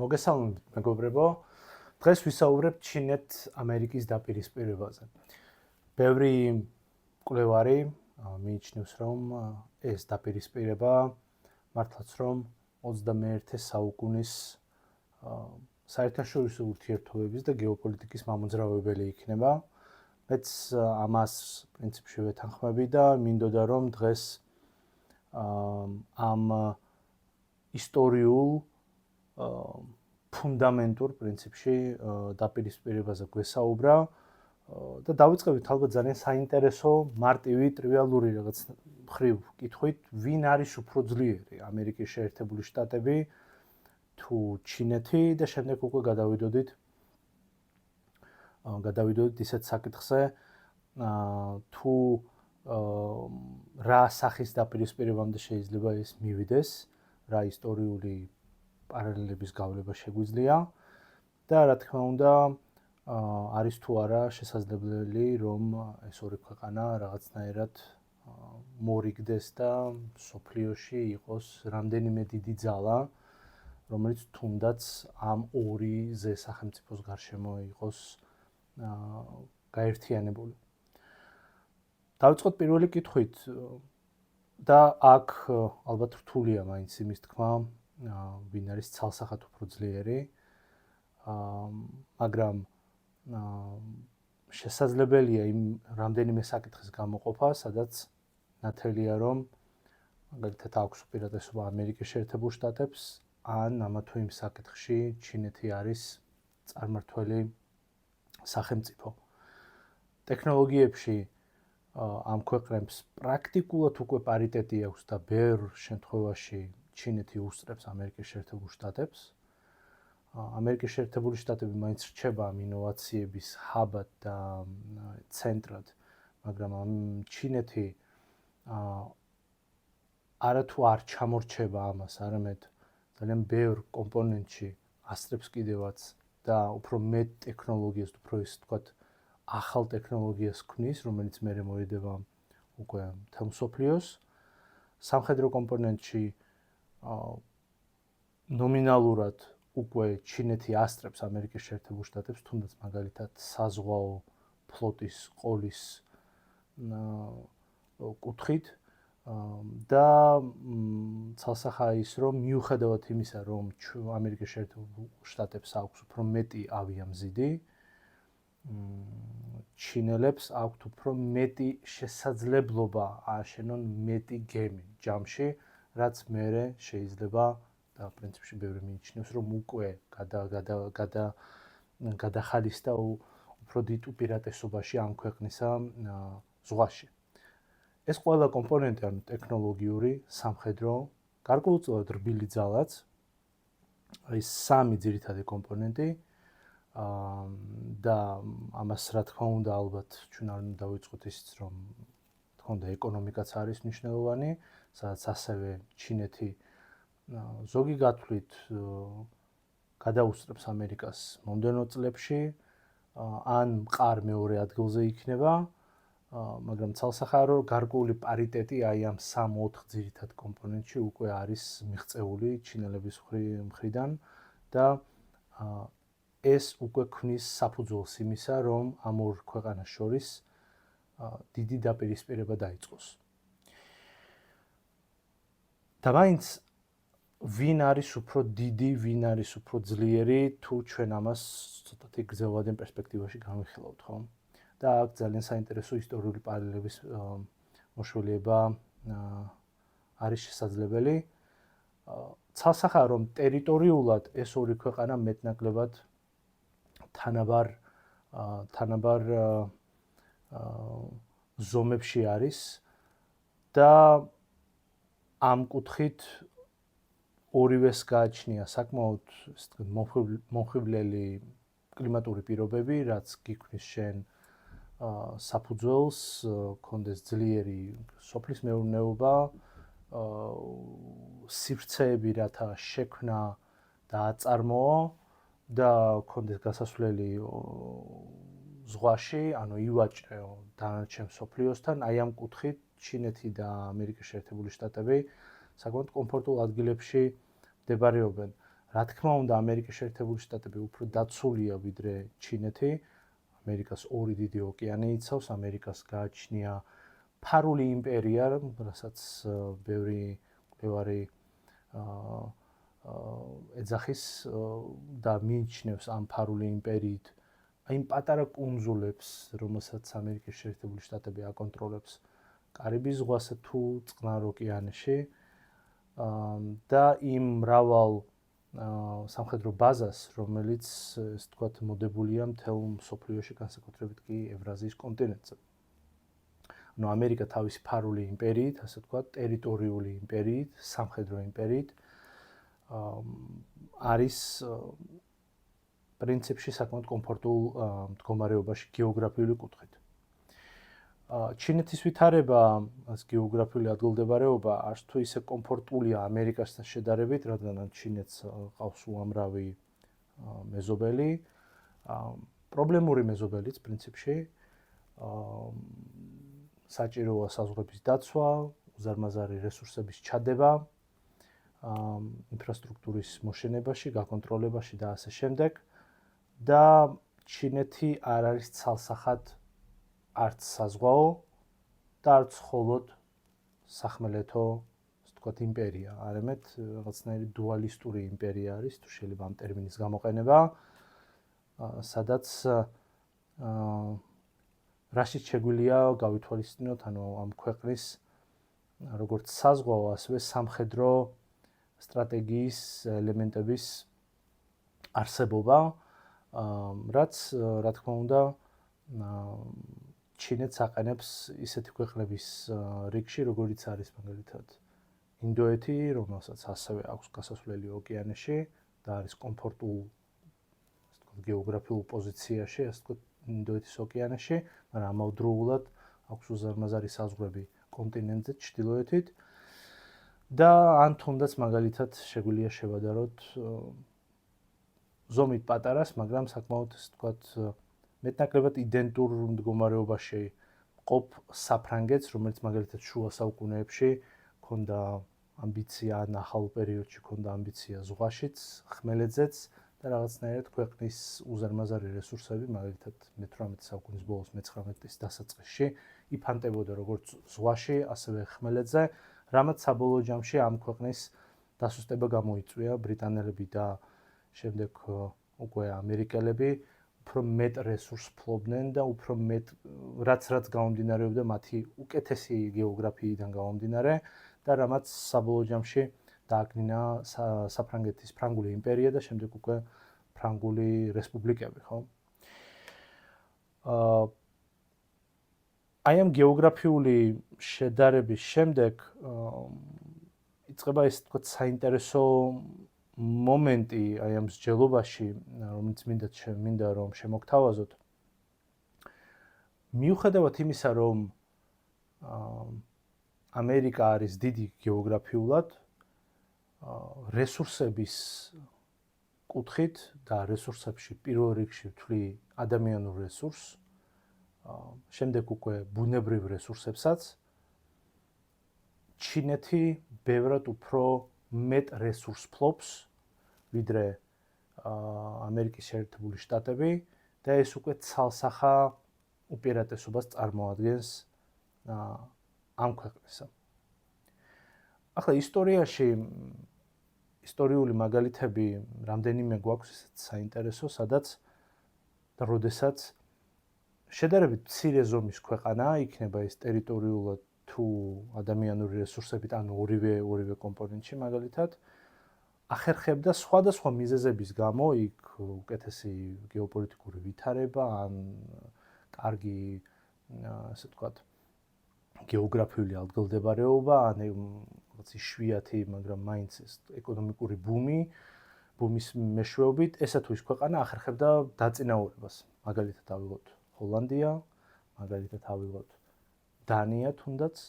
მოგესალმებით, მეგობრებო. დღეს ვისაუბრებთ ჩინეთ-ამერიკის დაპირისპირებაზე. ბევრი მკვლევარი მიიჩნევს, რომ ეს დაპირისპირება მართლაც რომ 21 საუკუნის საერთაშორისო ურთიერთობების და გეოპოლიტიკის მამოძრავებელი იქნება. მეც ამას პრინციპში ვეთანხმები და მინდოდა რომ დღეს ამ ისტორიულ ფუნდამენტურ პრინციპში დაპირისპირებაზე გვესაუბრა და დავიწყებთ ალბათ ძალიან საინტერესო, მარტივი, ტრივიალური რაღაც მხრივ კითხვით, ვინ არის უფრო ძლიერი, ამერიკის შეერთებული შტატები თუ ჩინეთი და შემდეგ უკვე გადავიდოდით ისეთ საკითხზე, თუ რა სახის დაპირისპირებამდე შეიძლება ეს მივიდეს, რა ისტორიული პარალელების გავლება შეგვიძლია და რა თქმა უნდა არის თუ არა შესაძლებელი რომ ეს ორი ქვეყანა რაღაცნაირად მორიგდეს და სოფლიოში იყოს რამდენიმე დიდი ძალა რომელიც თუნდაც ამ ორი ზესახელმწიფოს გარშემო იყოს გაერთიანებული. დავიწყოთ პირველი კითხვით და აქ ალბათ რთულია მაინც იმის თქმა ვინ არის ცალსახად უფრო ძლიერი, მაგრამ შესაძლებელია იმ რამდენიმე საკითხის გამოყოფა, სადაც ნათელია რომ მაგალითად აქვს უპირატესობა ამერიკის შეერთებულ შტატებს, ან ამა თუ იმ საკითხში ჩინეთი არის წარმმართველი სახელმწიფო. ტექნოლოგიებში ამ ქვეყნებს პრაქტიკულად უკვე პარიტეტი აქვს და ბევრ შემთხვევაში ჩინეთი უსწრებს ამერიკის შეერთებულ შტატებს. ამერიკის შეერთებული შტატები მაინც რჩება ამ ინოვაციების ჰაბად და ცენტრად, მაგრამ ამ ჩინეთი არათუ არ ჩამორჩება ამას, არამედ ძალიან ბევრ კომპონენტში ასწრებს კიდევაც და უფრო მეტ ტექნოლოგიას, უფრო ისე ვთქვათ, ახალ ტექნოლოგიას ქმნის, რომელიც მერე მოედება უკვე მთელ მსოფლიოს. სამხედრო კომპონენტში ნომინალურად უკვე ჩინეთი ასწრებს ამერიკის შეერთებულ შტატებს, თუნდაც მაგალითად საზღვაო ფლოტის ყოლის კუთხით და ცალსახაა ის, რომ მიუხედავად იმისა, რომ ამერიკის შეერთებულ შტატებს აქვს უფრო მეტი ავიამზიდი, ჩინელებს აქვთ უფრო მეტი შესაძლებლობა ააშენონ მეტი გემი ჯამში, რაც მერე შეიძლება და პრინციპში ბევრი მიიჩნევს, რომ უკვე გადახალისდა უფრო დიდ უპირატესობაში ამ ქვეყნისა ზღვაში. ეს ყველა კომპონენტი, ანუ ტექნოლოგიური, სამხედრო, გარკვეულწილად რბილი ძალაც, არის სამი ძირითადი კომპონენტი და ამას რა თქმა უნდა ალბათ ჩვენ არ უნდა დავიწყოთ ისიც, რომ თქო და ეკონომიკაც არის მნიშვნელოვანი, სადაც ასევე ჩინეთი ზოგი გათვლით გადაუსწრებს ამერიკას მომდევნო წლებში, ან მყარ მეორე ადგილზე იქნება, მაგრამ ცალსახარო გარკვეული პარიტეტი აი ამ 3-4 ძირითად კომპონენტში უკვე არის მიღწეული ჩინელების მხრიდან და ეს უკვე ქმნის საფუძველს იმისა, რომ ამ ორ ქვეყანას შორის დიდი დაპირისპირება დაიწყოს. და მაინც ვინ არის უფრო დიდი, ვინ არის უფრო ძლიერი, თუ ჩვენ ამას ცოტათი გრძელვადიან პერსპექტივაში განვიხილავთ, ხო? და აქ ძალიან საინტერესო ისტორიული პარალელების მოშველება არის შესაძლებელი. ცალსახაა, რომ ტერიტორიულად ეს ორი ქვეყანა მეტნაკლებად თანაბარ ზომებში არის და ამ კუთხით ორივეს გააჩნია საკმაოდ მომხიბვლელი კლიმატური პირობები, რაც გიქმნის შენ საფუძველს, კონდეს ძლიერი სოფლის მეურნეობა, სივრცეები, რათა შექმნა და აწარმოო და კონდეს გასასვლელი ზღვაში, ანუ ივაჭრეო დანარჩენ მსოფლიოსთან, აი ამ კუთხით ჩინეთი და ამერიკის შეერთებული შტატები საკმაოდ კომფორტულ ადგილებში მდებარეობენ, რა თქმა უნდა, ამერიკის შეერთებული შტატები უფრო დაცულია ვიდრე ჩინეთი. ამერიკას ორი დიდი ოკეანე იცავს, ამერიკას გააჩნია ფარული იმპერია, რასაც ბევრი მკვლევარი ეძახის და მიიჩნევს ამ ფარული იმპერიით იმ პატარა კუნძულებს, რომელსაც ამერიკის შეერთებული შტატები აკონტროლებს კარიბის ზღვასა თუ წყნარ ოკეანეში და იმ მრავალ სამხედრო ბაზას, რომელიც ესე ვთქვათ მოდებულია მთელ მსოფლიოში, განსაკუთრებით კი ევრაზიის კონტინენტზე. ანუ ამერიკა თავისი ფარული იმპერიით, ასე ვთქვათ, ტერიტორიული იმპერიით, სამხედრო იმპერიით არის პრინციპში საკმაოდ კომფორტულ მდგომარეობაში გეოგრაფიული კუთხით. ჩინეთის ვითარება, გეოგრაფიული ადგილმდებარეობა არც თუ ისე კომფორტულია ამერიკასთან შედარებით, რადგან ჩინეთს ყავს უამრავი მეზობელი, პრობლემური მეზობელიც პრინციპში, საჭიროა საზღვრების დაცვა, უზარმაზარი რესურსების ჩადება, ინფრასტრუქტურის მოშენებაში, გაკონტროლებაში და ასე შემდეგ. და ჩინეთი არ არის ცალსახად არც საზღვაო და არც მხოლოდ სახმელეთო, ასე ვთქვათ, იმპერია, არამედ რაღაცნაირი დუალისტური იმპერია არის, თუ შეიძლება ამ ტერმინის გამოყენება, სადაც რაშიც შეგვიძლია გავითვალისწინოთ, ანუ ამ ქვეყნის როგორც საზღვაო, ასევე სამხედრო სტრატეგიის ელემენტების არსებობა, რაც რა თქმა უნდა ჩინეთს აყენებს ისეთი ქვეყნების რიგში, როგორიც არის მაგალითად ინდოეთი, რომელსაც ასევე აქვს გასასვლელი ოკეანეში და არის კომფორტულ, ასე ვთქვათ, გეოგრაფიულ პოზიციაში, ასე ვთქვათ, ინდოეთის ოკეანეში, მაგრამ ამავდროულად აქვს უზარმაზარი საზღვრები კონტინენტზე ჩრდილოეთით და ან თუნდაც მაგალითად შეგვიძლია შევადაროთ ზომით პატარას, მაგრამ საკმაოდ, ასე ვთქვათ, მეტნაკლებად იდენტურ მდგომარეობაში ყოფ საფრანგეთს, რომელიც მაგალითად შუა საუკუნეებში ჰქონდა ამბიცია, ახალ პერიოდში ჰქონდა ამბიცია ზღვაშიც, ხმელეთზეც და რაღაცნაირად ქვეყნის უზარმაზარი რესურსები, მაგალითად მე-18 საუკუნის ბოლოს, მე-19-ის დასაწყისში იფანტებოდა როგორც ზღვაში, ასევე ხმელეთზე, რამაც საბოლოო ჯამში ამ ქვეყნის დასუსტება გამოიწვია ბრიტანელები და შემდეგ უკვე ამერიკელები უფრო მეტ რესურსს ფლობდნენ და უფრო მეტ რაც გამომდინარეობდა მათი უკეთესი გეოგრაფიიდან გამომდინარე და რამაც საბოლოო ჯამში დააკნინა საფრანგეთის ფრანგული იმპერია და შემდეგ უკვე ფრანგული რესპუბლიკები, ხო? აი ამ გეოგრაფიული შედარების შემდეგ იწყება ეს თქო საინტერესო მომენტი აი ამ მსჯელობაში, რომელიც მინდა რომ შემოგთავაზოთ. მიუხედავად იმისა, რომ ამერიკა არის დიდი გეოგრაფიულად, რესურსების კუთხით და რესურსებში პირველ რიგში ვთვლი ადამიანურ რესურსს, შემდეგ უკვე ბუნებრივ რესურსებსაც, ჩინეთი ბევრად უფრო მეტ რესურსს ფლობს, ვიდრე ამერიკის შეერთებული შტატები და ეს უკვე ცალსახა უპირატესობას წარმოადგენს ამ ქვეყნისა. ახლა ისტორიაში ისტორიული მაგალითები რამდენიმე გვაქვს ესეც საინტერესო, სადაც და როდესაც შედარებით მცირე ზომის ქვეყანა იქნება ეს ტერიტორიულად თუ ადამიანური რესურსებით, ანუ ორივე კომპონენტში მაგალითად ახერხებდა სხვადასხვა მიზეზების გამო იქ უკეთესი გეოპოლიტიკური ვითარება ან კარგი, ასე ვთქვათ, გეოგრაფიული ადგილმდებარეობა, ან რაღაც იშვიათი, მაგრამ მაინც ეს ეკონომიკური ბუმის მეშვეობით, ესა თუ ის ქვეყანა ახერხებდა დაწინაურებას. მაგალითად ავიღოთ ჰოლანდია, მაგალითად ავიღოთ დანია თუნდაც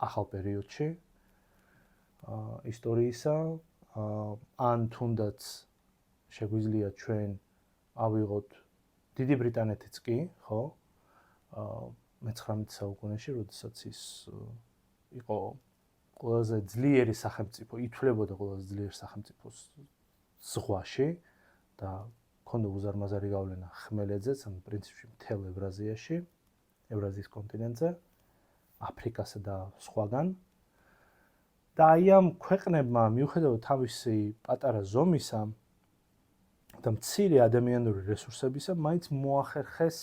ახალ პერიოდში ისტორიისა, ან თუნდაც შეგვიძლია ჩვენ ავიღოთ დიდი ბრიტანეთიც კი, ხო? მე-19 საუკუნეში, როდესაც ის იყო ყველაზე ძლიერი სახელმწიფო, ითვლებოდა ყველაზე ძლიერ სახელმწიფოს ზღვაში და ქონდა უზარმაზარი გავლენა ხმელეთზეც, ან პრინციპში მთელ ევრაზიაში, ევრაზიის კონტინენტზე, აფრიკასა და სხვაგან. და აი ამ ქვეყნებმა მიუხედავად თავისი პატარა ზომისა და მცირე ადამიანური რესურსებისა, მაინც მოახერხეს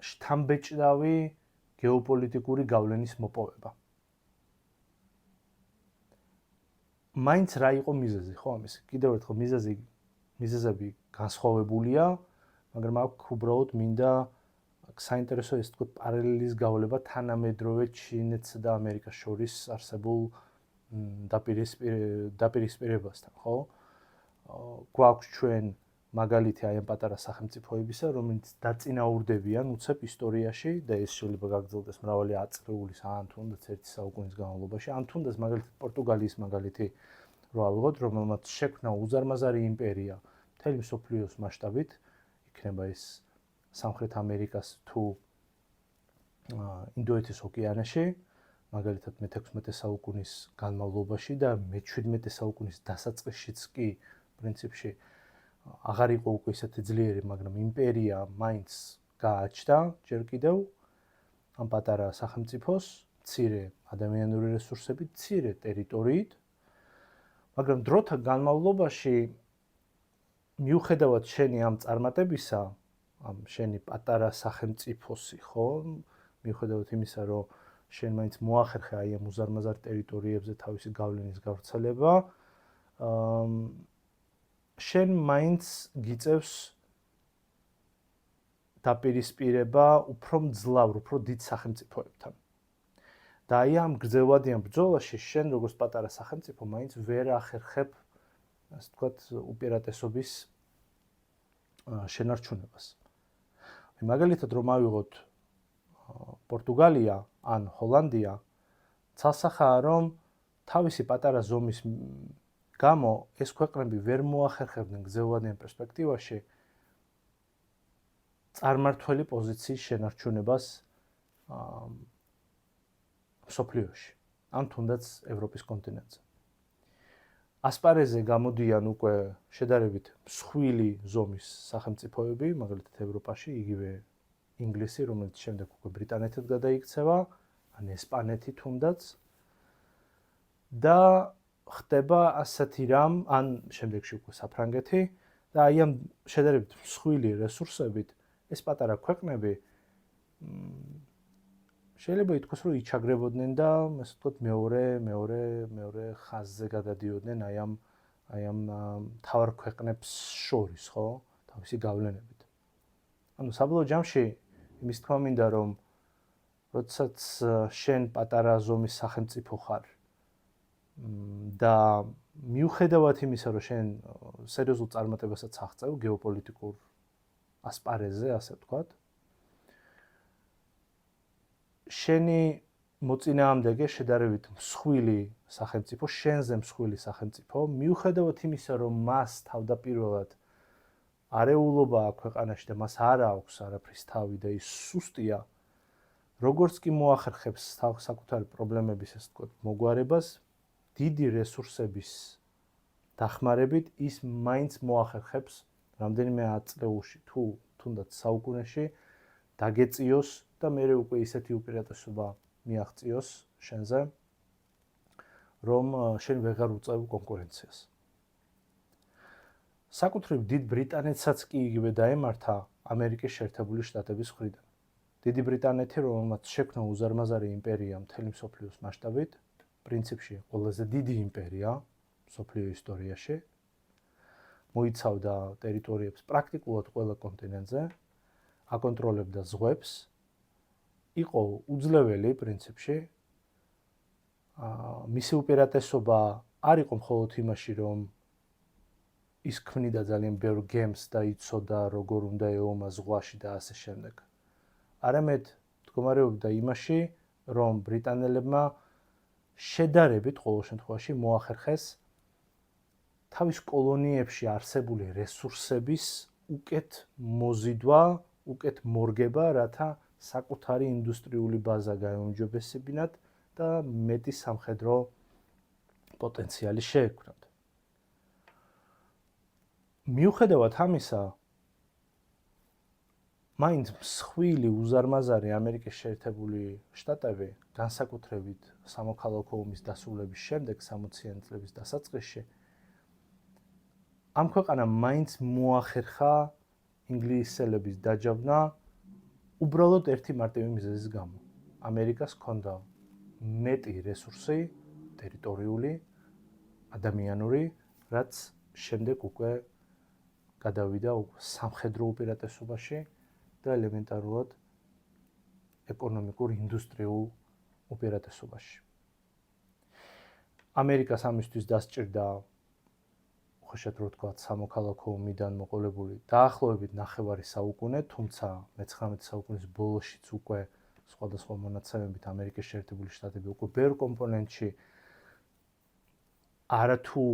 შთამბეჭდავი გეოპოლიტიკური გავლენის მოპოვება. მაინც რა იყო მიზეზი, ხო ამის? კიდევ ერთხელ მიზეზები განსხვავებულია, მაგრამ აქ უბრალოდ მინდა საინტერესო ეს თქო პარალელის გავლება თანამედროვე ჩინეთსა და ამერიკას შორის არსებულ დაპირისპირებასთან, ხო? გვაქვს ჩვენ მაგალითი აი ამ პატარა სახელმწიფოებისა, რომელიც დაწინაურდებიან უცებ ისტორიაში და ეს შეიძლება გაგრძელდეს მრავალი აწლეულის, ან თუნდაც ერთი საუკუნის განმავლობაში, ან თუნდაც მაგალითად პორტუგალიის მაგალითი რო ავიღოთ, რომელმაც შექმნა უზარმაზარი იმპერია მთელი მსოფლიოს მასშტაბით, იქნება ეს სამხრეთ ამერიკას თუ ინდოეთის ოკეანეში, მაგალითად მე-16 საუკუნის განმავლობაში და მე-17 საუკუნის დასაწყისშიც კი პრინციპში აღარ იყო უკვე ისეთი ძლიერი, მაგრამ იმპერია მაინც გააჩნდა ჯერ კიდევ ამ პატარა სახელმწიფოს, მცირე ადამიანური რესურსებით, მცირე ტერიტორიით, მაგრამ დროთა განმავლობაში მიუხედავად შენი ამ წარმატებისა, ამ შენი პატარა სახელმწიფოსი, ხო, მიუხედავად იმისა, რომ შენ მაინც მოახერხე აი ამ უზარმაზარ ტერიტორიებზე თავისი გავლენის გავრცელება, შენ მაინც გიწევს დაპირისპირება უფრო მძლავრ, უფრო დიდ სახელმწიფოებთან. და აი ამ გრძელვადიან ბრძოლაში შენ როგორც პატარა სახელმწიფო მაინც ვერ ახერხებ, ასე ვთქვათ, უპირატესობის შენარჩუნებას. მაგალითად რომ ავიღოთ პორტუგალია ან ჰოლანდია, ცალსახაა რომ თავისი პატარა ზომის გამო ეს ქვეყნები ვერ მოახერხებდნენ გრძელვადიან პერსპექტივაში წარმართველი პოზიციის შენარჩუნებას მსოფლიოში, ან თუნდაც ევროპის კონტინენტზე. ასპარეზზე გამოდიან უკვე შედარებით მსხვილი ზომის სახელმწიფოები, მაგალითად ევროპაში, იგივე ინგლისი, რომელიც შემდეგ უკვე ბრიტანეთად გადაიქცევა, ან ესპანეთი თუნდაც. და ხდება ასეთი რამ, ან შემდეგში უკვე საფრანგეთი და აი ამ შედარებით მსხვილი რესურსებით ეს პატარა ქვეყნები შეიძლება ითქვას, რომ იჩაგრებოდნენ და ასე ვთქვათ მეორე ხაზზე გადადიოდნენ აი ამ მთავარ ქვეყნებს შორის, ხო, თავისი გავლენებით. ანუ საბოლოო ჯამში იმის თქმა მინდა, რომ როდესაც შენ პატარა ზომის სახელმწიფო ხარ და მიუხედავად იმისა, რომ შენ სერიოზულ წარმატებასაც აღწევ გეოპოლიტიკურ ასპარეზზე, ასე ვთქვათ, შენი მოწინააღმდეგე შედარებით მსხვილი სახელმწიფო, შენზე მსხვილი სახელმწიფო, მიუხედავად იმისა, რომ მას თავდაპირველად არეულობა აქვს ქვეყანაში და მას არ აქვს არაფრის თავი და ის სუსტია, როგორც კი მოახერხებს საკუთარი პრობლემების, ასე ვთქვათ, მოგვარებას, დიდი რესურსების დახმარებით ის მაინც მოახერხებს რამდენიმე აწლეულში თუ თუნდაც საუკუნეში დაგეწიოს და მერე უკვე ისეთი უპირატესობა მიაღწიოს შენზე, რომ შენ ვეღარ უწევ კონკურენციას. საკუთრივ დიდ ბრიტანეთსაც კი იგივე დაემართა ამერიკის შეერთებული შტატების მხრიდან. დიდი ბრიტანეთი, რომელმაც შექმნა უზარმაზარი იმპერია მთელი მსოფლიოს მასშტაბით, პრინციპში ყველაზე დიდი იმპერია მსოფლიო ისტორიაში, მოიცავდა ტერიტორიებს პრაქტიკულად ყველა კონტინენტზე, აკონტროლებდა ზღვებს, იყო უძლეველი პრინციპში. მისი უპირატესობა არ იყო მხოლოდ იმაში, რომ ის ქმნიდა ძალიან ბევრ გემს და იცოდა როგორ უნდა ეომა ზღვაში და ასე შემდეგ. არამედ მდგომარეობდა იმაში, რომ ბრიტანელებმა შედარებით ყოველ შემთხვევაში მოახერხეს თავის კოლონიებში არსებული რესურსების უკეთ მოზიდვა, უკეთ მორგება, რათა საკუთარი ინდუსტრიული ბაზა გაეუმჯობესებინათ და მეტი სამხედრო პოტენციალი შეექმნათ. მიუხედავად ამისა, მაინც მსხვილი უზარმაზარი ამერიკის შეერთებული შტატები, განსაკუთრებით სამოქალაქო ომის დასრულების შემდეგ 60-იანი წლების დასაწყისში, ამ ქვეყანამ მაინც მოახერხა ინგლისელების დაჯავნა უბრალოდ ერთი მარტივი მიზეზის გამო. ამერიკას ჰქონდა მეტი რესურსი, ტერიტორიული, ადამიანური, რაც შემდეგ უკვე გადავიდა სამხედრო უპირატესობაში და ელემენტარულად ეკონომიკურ ინდუსტრიულ უპირატესობაში. ამერიკას ამისთვის დასჭირდა ხოშეთ რო თქვა სამოქალაქო ომიდან მოყოლებული დაახლოებით 9 საუკუნე, თუმცა მე-19 საუკუნის ბოლოშიც უკვე სხვადასხვა მონაცემებით ამერიკის შეერთებული შტატები უკვე ბევრ კომპონენტში არათუ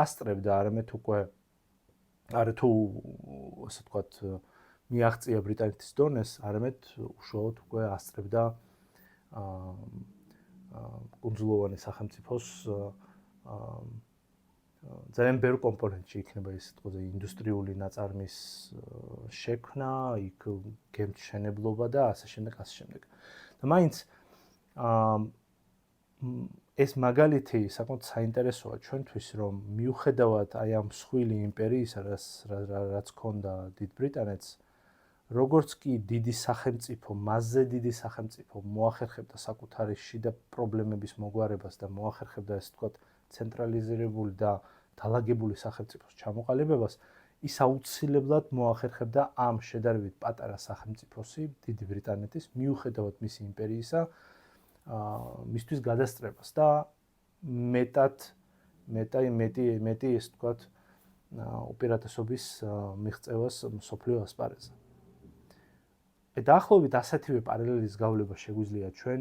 ასწრებდა, არამედ უკვე არათუ ასე ვთქვათ მიაღწია ბრიტანეთის დონეს, არამედ უშუალოდ უკვე ასწრებდა კუნძულოვანი სახელმწიფოს ძალიან ბევრ კომპონენტში იქნება ის თქო ინდუსტრიული ნაწარმის შექმნა, იქ გემთმშენებლობა და ასე შემდეგ, ასე შემდეგ. და მაინც ეს მაგალითი საკმაოდ საინტერესოა ჩვენთვის, რომ მიუხედავად აი ამ მსხვილი იმპერიისა, რაც ჰქონდა დიდ ბრიტანეთს, როგორც კი დიდი სახელმწიფო, მასზე დიდი სახელმწიფო მოახერხებდა საკუთარი შიდა პრობლემების მოგვარებას და მოახერხებდა ეს თქვა ცენტრალიზირებული და დალაგებული სახელმწიფოს ჩამოყალიბებას, ის აუცილებლად მოახერხებდა ამ შედარებით პატარა სახელმწიფოსი, დიდი ბრიტანეთის, მიუხედავად მისი იმპერიისა, მისთვის გადასწრებას და მეტი ეს თქვა უპირატესობის მიღწევას მსოფლიო ასპარეზზე. დაახლოებით ასეთივე პარალელის გავლება შეგვიძლია ჩვენ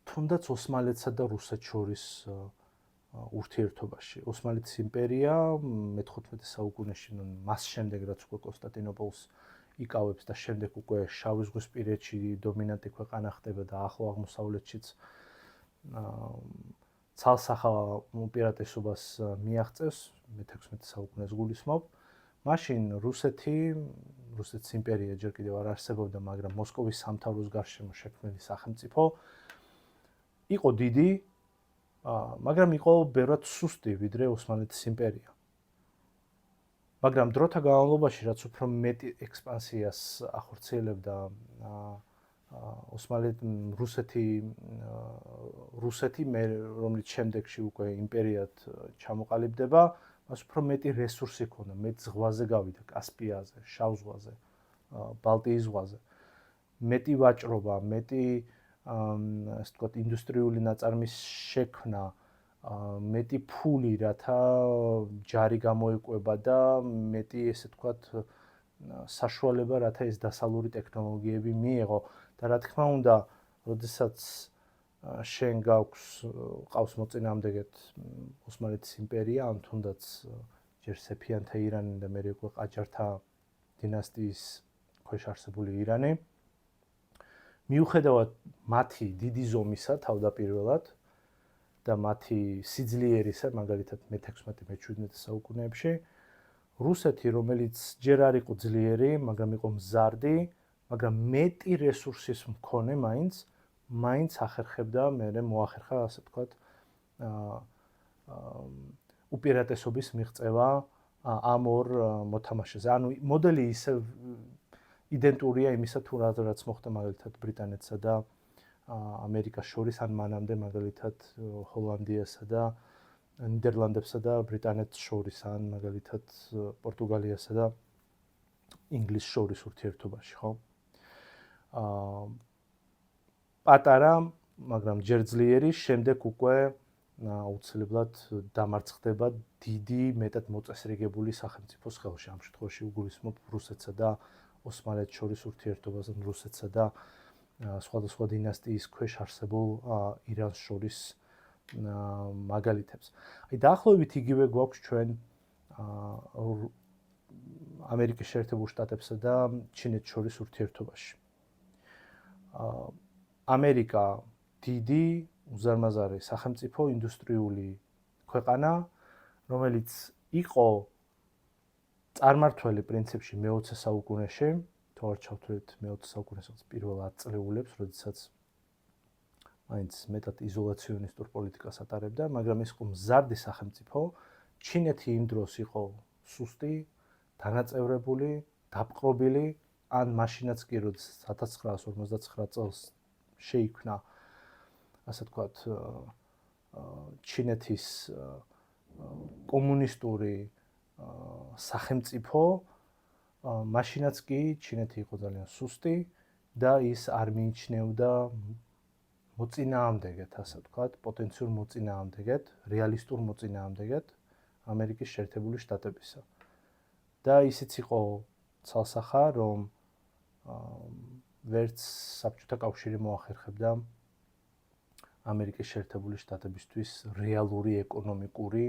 თუნდაც ოსმალეთსა და რუსეთს შორის ურთიერთობაში. ოსმალეთის იმპერია მე-15 საუკუნეში, მას შემდეგ რაც უკვე კონსტანტინოპოლს იკავებს და შემდეგ უკვე შავი ზღვისპირეთში დომინანტი ქვეყანა ხდება და ახლო აღმოსავლეთშიც ცალსახა უპირატესობას მიაღწევს, მე-16 საუკუნეს გულისხმობ. მაშინ რუსეთის იმპერია ჯერ კიდევ არ არსებობდა, მაგრამ მოსკოვის სამთავროს გარშემო შექმნილი სახელმწიფო იყო დიდი, მაგრამ იყო ბევრად სუსტი ვიდრე ოსმალეთის იმპერია. მაგრამ დროთა განმავლობაში, რაც უფრო მეტი ექსპანსიას ახორციელებდა რუსეთი, რომელიც შემდეგში უკვე იმპერიად ჩამოყალიბდება, მას უფრო მეტი რესურსი ჰქონდა, მეტ ზღვაზე გავიდა, კასპიაზე, შავ ზღვაზე, ბალტიის ზღვაზე. მეტი ვაჭრობა, მეტი ასე ვთქვათ, ინდუსტრიული ნაწარმის შექმნა, მეტი ფული, რათა ჯარი გამოეკვება და მეტი ესე ვთქვათ, საშუალება, რათა ეს დასავლური ტექნოლოგიები მიეღო და რა თქმა უნდა, როდესაც შენ ყავს მოწინააღმდეგეთ ოსმალეთის იმპერია, ან თუნდაც ჯერ სეფიანთა ირანი და მერე უკვე ყაჯართა დინასტიის ქვეშ არსებული ირანი. მიუხედავად მათი დიდი ზომისა თავდაპირველად და მათი სიძლიერისა, მაგალითად მე-16-მე-17 საუკუნეებში, რუსეთი, რომელიც ჯერ არ იყო ძლიერი, მაგრამ იყო მზარდი, მაგრამ მეტი რესურსის მქონე მაინც ახერხებდა, მერე მოახერხა, ასე ვთქვათ, უპირატესობის მიღწევა ამ ორ მოთამაშეზე. ანუ მოდელი ისევ იდენტურია იმისა, თუ რაც მოხდა მაგალითად ბრიტანეთსა და ამერიკას შორის, ან მანამდე მაგალითად ჰოლანდიასა და ნიდერლანდებსა და ბრიტანეთს შორის, ან მაგალითად პორტუგალიასა და ინგლისს შორის ურთიერთობაში, ხო? პატარა, მაგრამ ჯერ ძლიერი, შემდეგ უკვე აუცილებლად დამარცხდება დიდი, მეტად მოწესრიგებული სახელმწიფოს ხელში. ამ შემთხვევაში უგულისხმობ რუსეთსა და ოსმალეთს შორის ურთიერთობას, რუსეთსა და სხვადასხვა დინასტიის ქვეშ არსებულ ირანს შორის მაგალითებს. აი დაახლოებით იგივე გვაქვს ჩვენ ამერიკის შეერთებულ შტატებსა და ჩინეთს შორის ურთიერთობაში. ამერიკა დიდი უზარმაზარი სახელმწიფო ინდუსტრიული ქვეყანა, რომელიც იყო წარმართველი პრინციპში მე-20 საუკუნეში, თუ არ ჩავთვლით მე-20 საუკუნეში პირველ 10 წლეულებს, როდესაც მაინც მეტად იზოლაციონისტურ პოლიტიკას ატარებდა, მაგრამ ის იყო მზარდი სახელმწიფო. ჩინეთი იმ დროს იყო სუსტი, დანაწევრებული, დაპყრობილი, ან მაშინაც კი როდესაც 1959 წელს შეიქმნა, ასე ვთქვათ, ჩინეთის კომუნისტური სახელმწიფო, მაშინაც კი ჩინეთი იყო ძალიან სუსტი და ის არ მიიჩნევდა მოწინააღმდეგეთ, ასე ვთქვათ, პოტენციურ მოწინააღმდეგეთ, რეალისტურ მოწინააღმდეგეთ ამერიკის შეერთებული შტატებისა. და ისიც იყო ცალსახა, რომ ვერც საბჭოთა კავშირი მოახერხებდა ამერიკის შეერთებული შტატებისთვის რეალური ეკონომიკური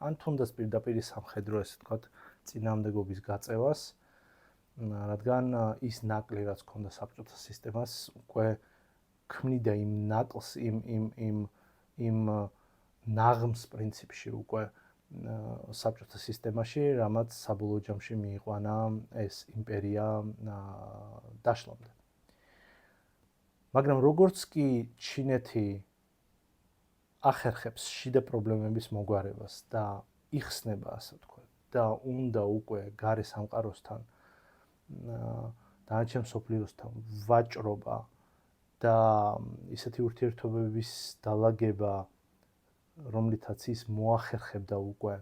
ან თუნდაც პირდაპირ სამხედრო, ესე ვთქვათ, წინააღმდეგობის გაწევას, რადგან ის ნაკლი, რაც ჰქონდა საბჭოთა სისტემას, უკვე ქმნიდა იმ ნაკლს, იმ ნაღმს პრინციპში უკვე საბჭოთა სისტემაში, რამაც საბოლოო ჯამში მიიყვანა ეს იმპერია დაშლამდე. მაგრამ როგორც კი ჩინეთი ახერხებს შიდა პრობლემების მოგვარებას და იხსნება, ასე ვთქვათ, და უნდა უკვე გარე სამყაროსთან დანარჩენ მსოფლიოსთან ვაჭრობა და ისეთი ურთიერთობების დალაგება, რომლითაც ის მოახერხებდა უკვე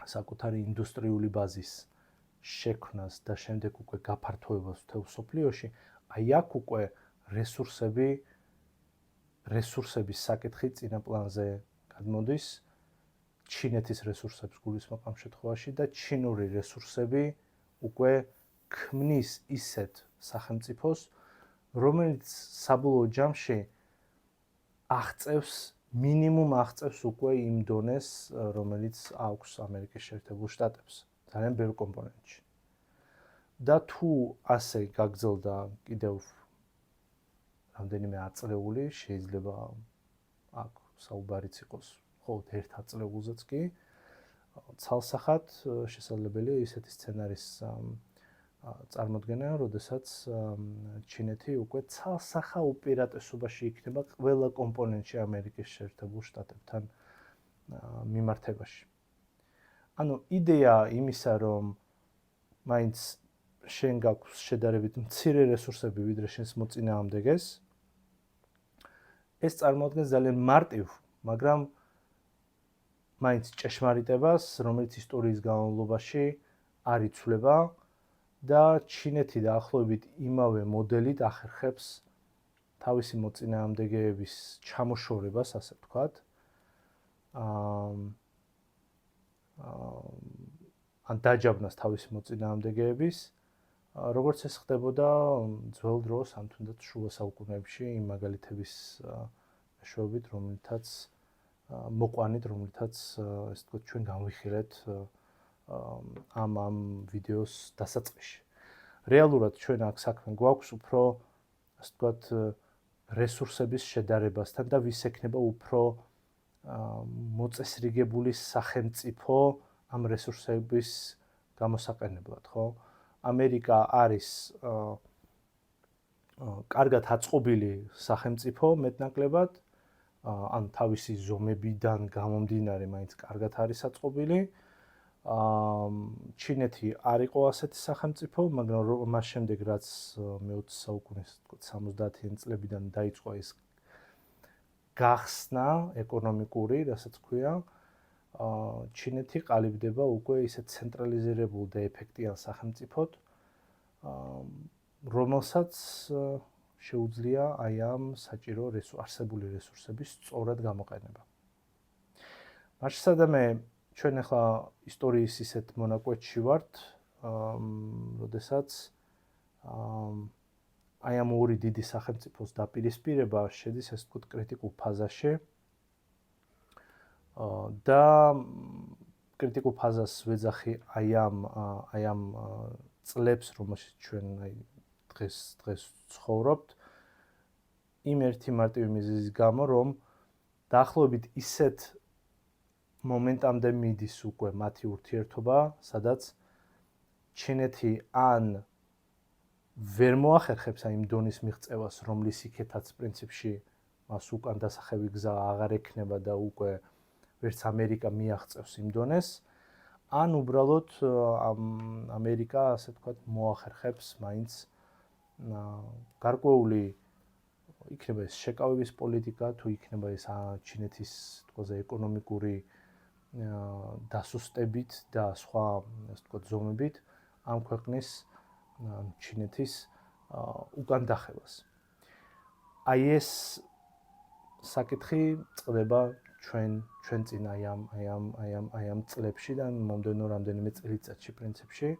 საკუთარი ინდუსტრიული ბაზის შექმნას და შემდეგ უკვე გაფართოებას მთელ მსოფლიოში, აი აქ უკვე რესურსების საკითხი წინა პლანზე გადმოდის, ჩინეთის რესურსებს გულისხმობ ამ შემთხვევაში და ჩინური რესურსები უკვე ქმნის ისეთ სახელმწიფოს, რომელიც საბოლოო ჯამში მინიმუმ აღწევს უკვე იმ დონეს, რომელიც აქვს ამერიკის შეერთებულ შტატებს, ძალიან ბევრ კომპონენტში. და თუ ასე გაგრძელდა კიდევ რამდენიმე აწლეული, შეიძლება აქ საუბარიც იყოს მხოლოდ ერთ აწლეულზეც კი, ცალსახად შესაძლებელია ისეთი სცენარის წარმოქმნა, როდესაც ჩინეთი უკვე ცალსახა უპირატესობაში იქნება ყველა კომპონენტში ამერიკის შეერთებულ შტატებთან მიმართებაში. ანუ იდეა იმისა, რომ მაინც შენ გაქვს შედარებით მცირე რესურსები, ვიდრე შენს მოწინააღმდეგეს, ეს წარმოადგენს ძალიან მარტივ, მაგრამ მაინც ჭეშმარიტებას, რომელიც ისტორიის განმავლობაში არ იცვლება და ჩინეთი დაახლოებით იმავე მოდელით ახერხებს თავისი მოწინააღმდეგეების ჩამოშორებას, ასე ვთქვათ. ან დაჯაბნას თავისი მოწინააღმდეგეების, როგორც ეს ხდებოდა ძველ დროს, ან თუნდაც შუა საუკუნეებში იმ მაგალითების მეშვეობით, რომლითაც მოყვანით, რომლითაც ესე ვთქვათ, ჩვენ განვიხილეთ ამ ვიდეოს დასაწყისში. რეალურად ჩვენ აქ საქმე გვაქვს უფრო, ასე ვთქვათ, რესურსების შედარებასთან და ვის ექნება უფრო მოწესრიგებული სახელმწიფო ამ რესურსების გამოსაყენებლად, ხო? ამერიკა არის კარგად აწყობილი სახელმწიფო მეტნაკლებად, ან თავისი ზომებიდან გამომდინარე, მაინც კარგად არის აწყობილი. ჩინეთი არ იყო ასეთი სახელმწიფო, მაგრამ მას შემდეგ, რაც მე-20 საუკუნის 70-იან წლებიდან დაიწყო ეს გახსნა ეკონომიკური, რასაც ქვია, ჩინეთი ყალიბდება უკვე ისეთ ცენტრალიზირებულ და ეფექტიან სახელმწიფოდ, რომელსაც შეუძლია აი ამ საჭირო არსებული რესურსების სწორად გამოყენება. მაშსადამე ჩვენ ახლა ისტორიის ისეთ მონაკვეთში ვართ, როდესაც აი ამ ორი დიდი სახელმწიფოს დაპირისპირება შედის, ასე ვთქვათ, კრიტიკულ ფაზაში. და კრიტიკულ ფაზას ვეძახი აი ამ წლებს, რომელშიც ჩვენ აი დღეს ცხოვრობთ, იმ ერთი მარტივი მიზეზის გამო, რომ დაახლოებით ისეთ მომენტამდე მიდის უკვე მათი ურთიერთობა, სადაც ჩინეთი ან ვერ მოახერხებს იმ დონის მიღწევას, რომლის იქეთაც პრინციპში მას უკან დასახევი გზა აღარ ექნება და უკვე ვერც ამერიკა მიაღწევს იმ დონეს, ან უბრალოდ ამერიკა, ასე ვთქვათ, მოახერხებს მაინც გარკვეული იქნება ეს შეკავების პოლიტიკა, თუ იქნება ეს ჩინეთის თქოზე ეკონომიკური დასუსტებით და სხვა, ასე ვთქვათ, ზომებით ამ ქვეყნის ჩინეთის უკან დახევას. აი ეს საკითხი წყდება ჩვენ წინ აი ამ წლებში და მომდევნო რამდენიმე წელიწადში პრინციპში.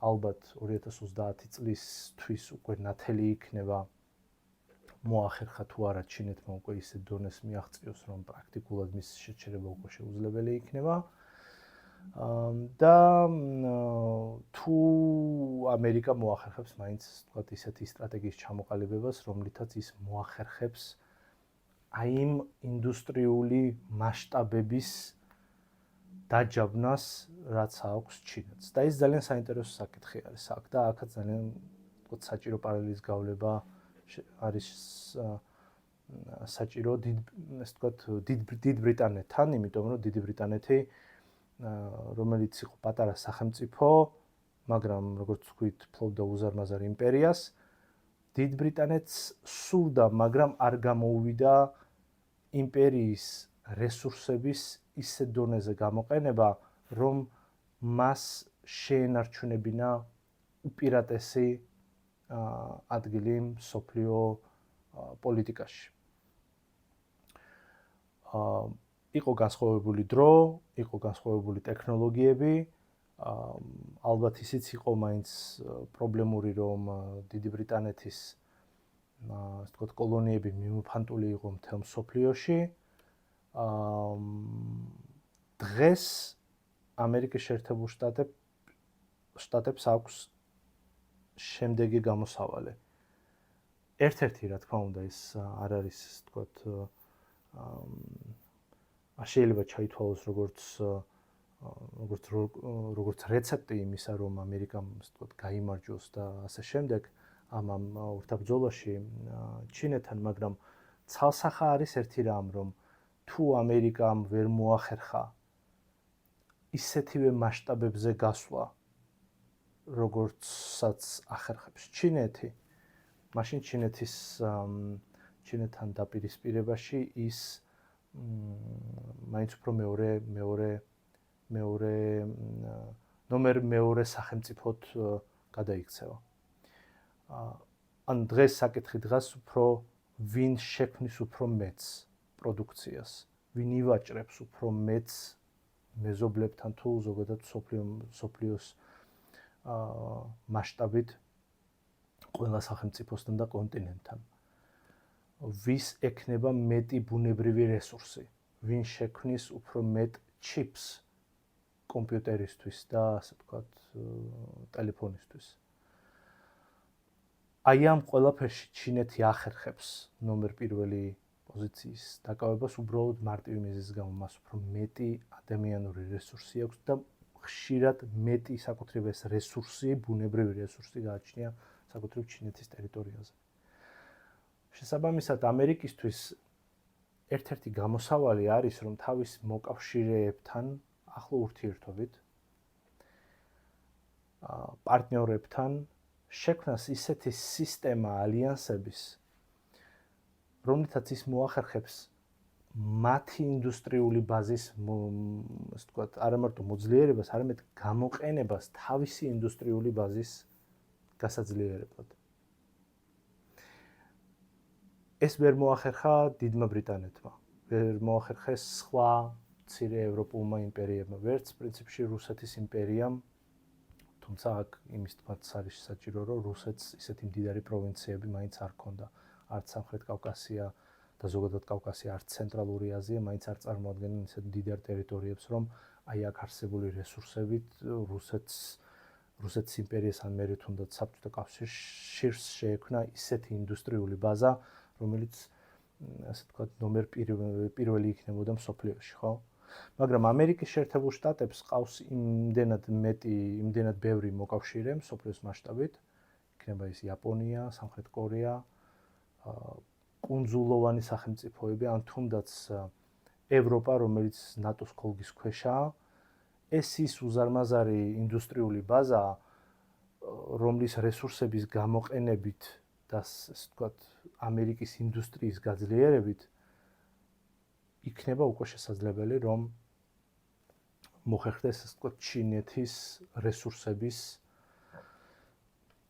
ალბათ 2030 წლისთვის უკვე ნათელი იქნება მოახერხა თუ არა ჩინეთმა უკვე ისეთ დონეს მიაღწიოს, რომ პრაქტიკულად მის შეჩერება უკვე შეუძლებელი იქნება. და თუ ამერიკა მოახერხებს მაინც თქვათ ისეთი სტრატეგიის ჩამოყალიბებას, რომლითაც ის მოახერხებს აი იმ ინდუსტრიული მასშტაბების დაჯავნას, რაც აქვს ჩინეთს. და ეს ძალიან საინტერესო საკითხი არის აქ და აქაც ძალიან თქვათ საჭირო პარალელის გავლება არის საჭირო ასე ვთქვათ დიდ ბრიტანეთთან, იმიტომ რომ დიდი ბრიტანეთი რომელიც იყო პატარა სახელმწიფო, მაგრამ როგორც ვთქვით, ფლობდა უზარმაზარ იმპერიას, დიდ ბრიტანეთს სურდა, მაგრამ არ გამოუვიდა იმპერიის რესურსების ისე დონეზე გამოყენება, რომ მას შეენარჩუნებინა უპირატესი ადგილი მსოფლიო პოლიტიკაში. იყო განსხვავებული დრო, იყო განსხვავებული ტექნოლოგიები, ალბათ ისიც იყო მაინც პრობლემური, რომ დიდი ბრიტანეთის ასე ვთქვათ კოლონიები მიმოფანტული იყო მთელ მსოფლიოში. დღეს ამერიკის შეერთებულ შტატებს აქვს შემდეგი გამოსავალი. ერთ-ერთი, რა თქმა უნდა, ეს არ არის, ასე ვთქვათ, შეიძლება ჩაითვალოს როგორც რეცეპტი იმისა, რომ ამერიკამ, ასე ვთქვათ, გაიმარჯვოს და ასე შემდეგ ამ ურთაბრძოლაში ჩინეთთან, მაგრამ ცალსახა არის ერთი რამ, რომ თუ ამერიკამ ვერ მოახერხა ისეთივე მასშტაბებზე გასვლა, როგორცაც ახერხებს ჩინეთი, მაშინ ჩინეთთან დაპირისპირებაში ის მაინც უფრო მეორე სახელმწიფოდ გადაიქცევა. ან დღეს საკითხი დგას უფრო ვინ შექმნის უფრო მეც პროდუქციას, ვინ ივაჭრებს უფრო მეც მეზობლებთან თუ ზოგადად სოფლიოს მასშტაბით ყველა სახელმწიფოსთან და კონტინენტთან. ვის ექნება მეტი ბუნებრივი რესურსი, ვინ შექმნის უფრო მეტ ჩიპს კომპიუტერისთვის და ასე ვთქვათ ტელეფონისთვის. აი ამ ყველაფერში ჩინეთი ახერხებს ნომერ პირველი პოზიციის დაკავებას უბრალოდ მარტივი მიზეზის გამო, მას უფრო მეტი ადამიანური რესურსი აქვს და ხშირად მეტი საკუთრივ ეს რესურსი, ბუნებრივი რესურსი გააჩნია საკუთრივ ჩინეთის ტერიტორიაზე. შესაბამისად, ამერიკისთვის ერთ-ერთი გამოსავალი არის, რომ თავის მოკავშირეებთან ახლო ურთიერთობით პარტნიორებთან შექმნას ისეთი სისტემა ალიანსების, რომლითაც ის მოახერხებს მათი ინდუსტრიული ბაზის, ასე ვთქვათ, არა მარტო მოძლიერებას, არამედ გამოყენებას თავისი ინდუსტრიული ბაზის გასაძლიერებლად. ეს ვერ მოახერხა დიდმა ბრიტანეთმა, ვერ მოახერხეს სხვა მცირე ევროპულმა იმპერიებმა, ვერც პრინციპში რუსეთის იმპერიამ, თუმცა აქ იმის თქმაც არის საჭირო, რომ რუსეთს ისეთი მდიდარი პროვინციები მაინც არ ჰქონდა, არც სამხრეთ კავკასია და ზოგადად კავკასია, არც ცენტრალური აზია მაინც არ წარმოადგენენ ისეთ მდიდარ ტერიტორიებს, რომ აი აქ არსებული რესურსებით რუსეთს რუსეთის იმპერიას ან მერე თუნდაც საბჭოთა კავშირს შეექმნა ისეთი ინდუსტრიული ბაზა, რომელიც ასე ვთქვათ, ნომერ პირველი იქნებოდა მსოფლიოში, ხო? მაგრამ ამერიკის შეერთებულ შტატებს ყავს იმდენად ბევრი მოკავშირე მსოფლიოს მასშტაბით, იქნება ის იაპონია, სამხრეთ კორეა, კუნძულოვანი სახელმწიფოები, ან თუნდაც ევროპა, რომელიც ნატოს ხოლგის ქვეშაა, ეს ის უზარმაზარი ინდუსტრიული ბაზა, რომლის რესურსების გამოყენებით და ასე ვთქვათ, ამერიკის ინდუსტრიის გაძლიერებით იქნება უკვე შესაძლებელი, რომ მოხერხდეს, ასე ვთქვათ, ჩინეთის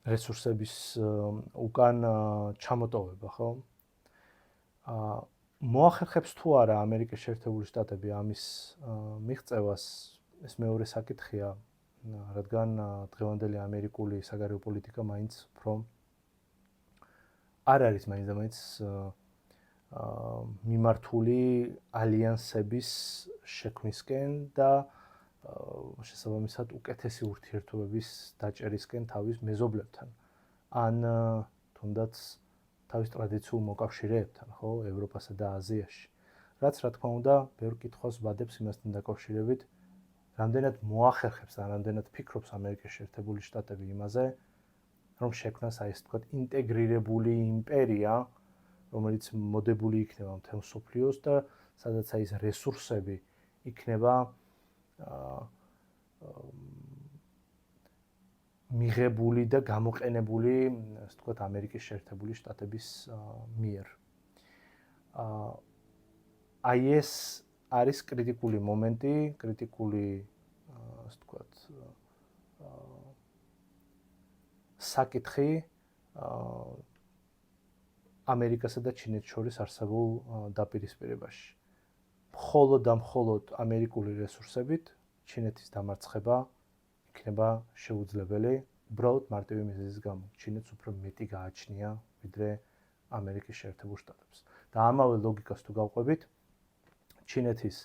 რესურსების უკან ჩამოტოვება, ხო? მოახერხებს თუ არა ამერიკის შეერთებული შტატები ამის მიღწევას, ეს მეორე საკითხია, რადგან დღევანდელი ამერიკული საგარეო პოლიტიკა მაინც უფრო არ არის მაინც და მაინც მიმართული ალიანსების შექმნისკენ და შესაბამისად უკეთესი ურთიერთობების დაჭერისკენ თავის მეზობლებთან ან თუნდაც თავის ტრადიციულ მოკავშირეებთან, ხო, ევროპასა და აზიაში. რაც რა თქმა უნდა, ბევრ კითხვას ვადებს იმასთან დაკავშირებით, რამდენად მოახერხებს და რამდენად ფიქრობს ამერიკის შეერთებული შტატები იმაზე, რომ შექმნას აი ეს თქვათ ინტეგრირებული იმპერია, რომელიც მოდებული იქნება მთელ მსოფლიოს და სადაც აი ეს რესურსები იქნება მიღებული და გამოყენებული, ასე ვთქვათ, ამერიკის შეერთებული შტატების მიერ. აი ეს არის კრიტიკული მომენტი, კრიტიკული, ასე ვთქვათ, საკითხი ამერიკასა და ჩინეთს შორის არსებულ დაპირისპირებაში. მხოლოდ და მხოლოდ ამერიკული რესურსებით ჩინეთის დამარცხება იქნება შეუძლებელი, უბრალოდ მარტივი მიზეზის გამო. ჩინეთს უფრო მეტი გააჩნია, ვიდრე ამერიკის შეერთებულ შტატებს. და ამავე ლოგიკას თუ გავყვებით, ჩინეთის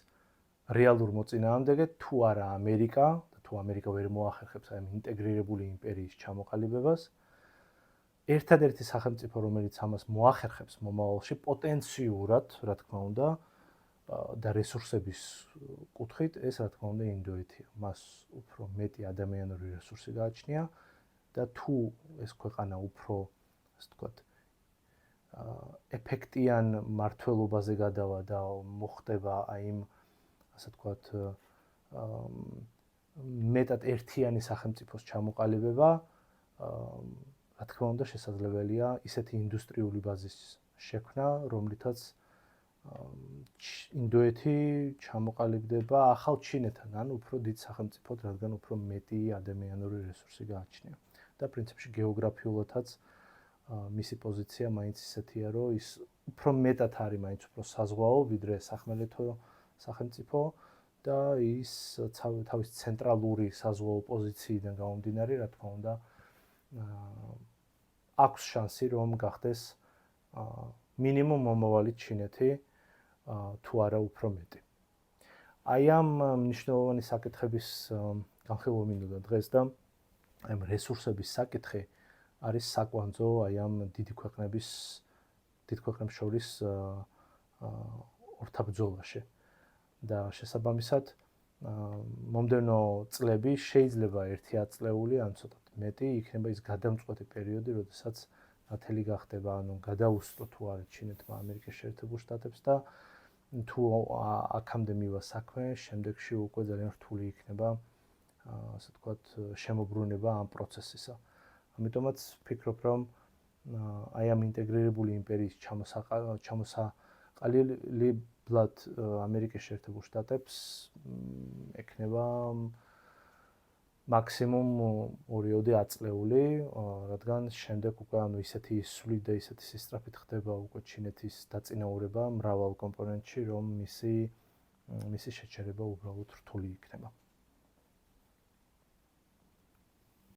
რეალურ მოწინააღმდეგე თუ არა ამერიკა, და თუ ამერიკა ვერ მოახერხებს აი ინტეგრირებული იმპერიის ჩამოყალიბებას, ერთადერთი სახელმწიფო, რომელიც ამას მოახერხებს მომავალში პოტენციურად, რა თქმა უნდა, და რესურსების კუთხით, ეს რა თქმა უნდა ინდოეთია. მას უფრო მეტი ადამიანური რესურსი გააჩნია და თუ ეს ქვეყანა უფრო, ასე ვთქვათ, ეფექტიან მართლობაზე გადავა და მოხდება აი იმ, ასე ვთქვათ, მეტად ერთიანი სახელმწიფოს ჩამოყალიბება, რა თქმა უნდა შესაძლებელია ისეთი ინდუსტრიული ბაზის შექმნა, რომლითაც ინდოეთი ჩამოყალიბდება ახალ ჩინეთთან, ან უფრო დიდ სახელმწიფოდ, რადგან უფრო მეტი ადამიანური რესურსი გააჩნია. და პრინციპში გეოგრაფიულადაც მისი პოზიცია მაინც ისეთია, რომ ის უფრო მეტად არის მაინც უფრო საზღვაო, ვიდრე სახმელეთო სახელმწიფო და ის თავის ცენტრალური საზღვაო პოზიციიდან გამომდინარე, რა თქმა უნდა, აქვს შანსი, რომ გახდეს მინიმუმ მომავალი ჩინეთი თუ არა უფრო მეტი. აი ამ მნიშვნელოვანი საკითხების განხილვა მინდოდა დღეს და აი ამ რესურსების საკითხი არის საკვანძო აი ამ დიდ ქვეყნებს შორის ორთაბრძოლაში. და შესაბამისად მომდევნო წლები შეიძლება ერთი ათწლეული ან ცოტათ მეტი იქნება ის გადამწყვეტი პერიოდი, როდესაც ნათელი გახდება, ანუ გადაუსწრო თუ არა ჩინეთმა ამერიკის შეერთებულ შტატებს და თუ აქამდე მივა საქმე, შემდეგში უკვე ძალიან რთული იქნება, ასე ვთქვათ, შემოbrunება ამ პროცესისა. ამიტომაც ვფიქრობ, რომ აი ამ ინტეგრირებული იმპერიის ჩამოსაყალიბებლად ამერიკის შეერთებულ შტატებს ექნება მაქსიმუმ 2-10 წლეული, რადგან შემდეგ უკვე ანუ ისეთი სვლით და ისეთი სისწრაფით ხდება უკვე ჩინეთის დაწინაურება მრავალ კომპონენტში, რომ მისი შეჩერება უბრალოდ რთული იქნება.